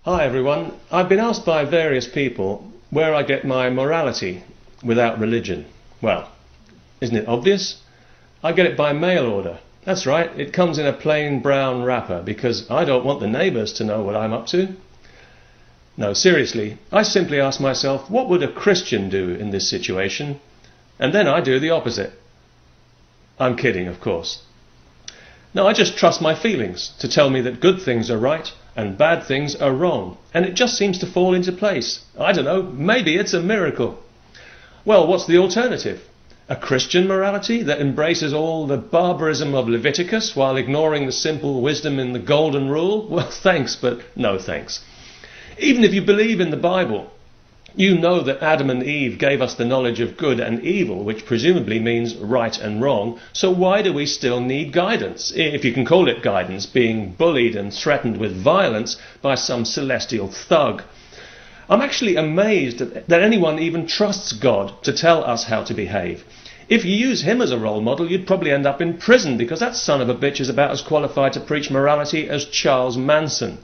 Hi everyone, I've been asked by various people where I get my morality without religion. Well, isn't it obvious? I get it by mail order. That's right, it comes in a plain brown wrapper because I don't want the neighbours to know what I'm up to. No, seriously, I simply ask myself, what would a Christian do in this situation? And then I do the opposite. I'm kidding, of course. No, I just trust my feelings to tell me that good things are right and bad things are wrong, and it just seems to fall into place. I don't know, maybe it's a miracle. Well, what's the alternative? A Christian morality that embraces all the barbarism of Leviticus while ignoring the simple wisdom in the Golden Rule? Well, thanks, but no thanks. Even if you believe in the Bible, you know that Adam and Eve gave us the knowledge of good and evil, which presumably means right and wrong, so why do we still need guidance, if you can call it guidance, being bullied and threatened with violence by some celestial thug? I'm actually amazed that anyone even trusts God to tell us how to behave. If you use him as a role model, you'd probably end up in prison, because that son of a bitch is about as qualified to preach morality as Charles Manson.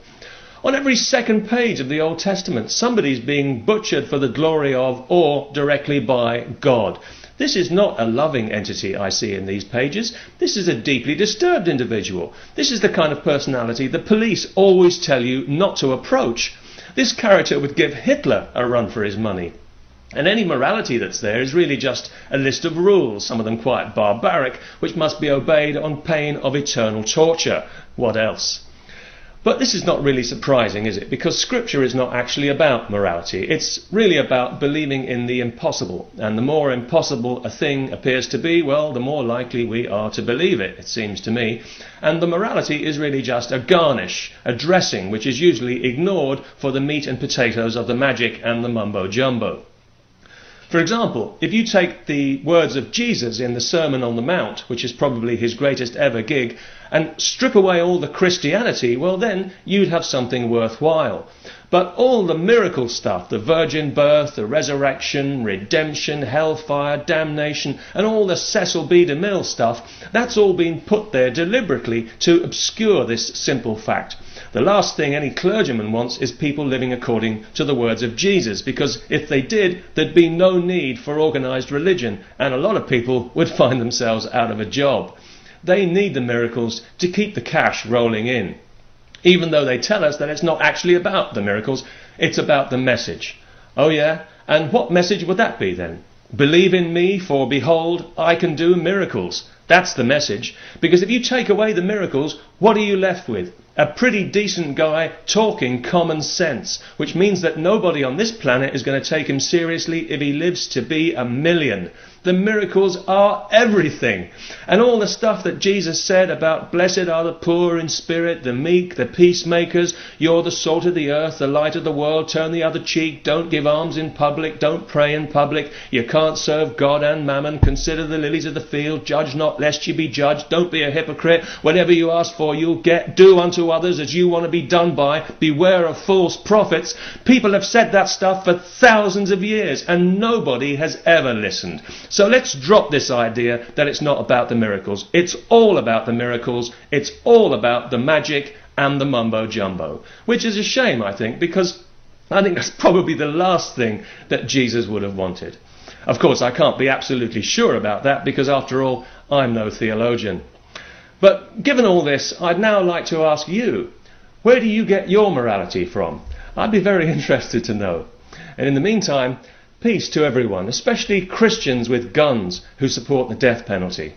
On every second page of the Old Testament, somebody's being butchered for the glory of or directly by God. This is not a loving entity I see in these pages. This is a deeply disturbed individual. This is the kind of personality the police always tell you not to approach. This character would give Hitler a run for his money. And any morality that's there is really just a list of rules, some of them quite barbaric, which must be obeyed on pain of eternal torture. What else? But this is not really surprising, is it? Because Scripture is not actually about morality. It's really about believing in the impossible. And the more impossible a thing appears to be, well, the more likely we are to believe it, it seems to me. And the morality is really just a garnish, a dressing, which is usually ignored for the meat and potatoes of the magic and the mumbo-jumbo. For example, if you take the words of Jesus in the Sermon on the Mount, which is probably his greatest ever gig, and strip away all the Christianity, well then you'd have something worthwhile. But all the miracle stuff, the virgin birth, the resurrection, redemption, hellfire, damnation, and all the Cecil B. DeMille stuff, that's all been put there deliberately to obscure this simple fact. The last thing any clergyman wants is people living according to the words of Jesus, because if they did, there'd be no need for organised religion, and a lot of people would find themselves out of a job. They need the miracles to keep the cash rolling in, even though they tell us that it's not actually about the miracles, it's about the message. Oh yeah? And what message would that be then? Believe in me, for behold, I can do miracles. That's the message. Because if you take away the miracles, what are you left with? A pretty decent guy talking common sense, which means that nobody on this planet is going to take him seriously if he lives to be 1,000,000. The miracles are everything. And all the stuff that Jesus said about blessed are the poor in spirit, the meek, the peacemakers, you're the salt of the earth, the light of the world, turn the other cheek, don't give alms in public, don't pray in public, you can't serve God and mammon, consider the lilies of the field, judge not lest you be judged, don't be a hypocrite, whatever you ask for you'll get, do unto others as you want to be done by, beware of false prophets. People have said that stuff for thousands of years and nobody has ever listened. So let's drop this idea that it's not about the miracles. It's all about the miracles. It's all about the magic and the mumbo-jumbo. Which is a shame, I think, because I think that's probably the last thing that Jesus would have wanted. Of course, I can't be absolutely sure about that because, after all, I'm no theologian. But given all this, I'd now like to ask you, where do you get your morality from? I'd be very interested to know. And in the meantime, peace to everyone, especially Christians with guns who support the death penalty.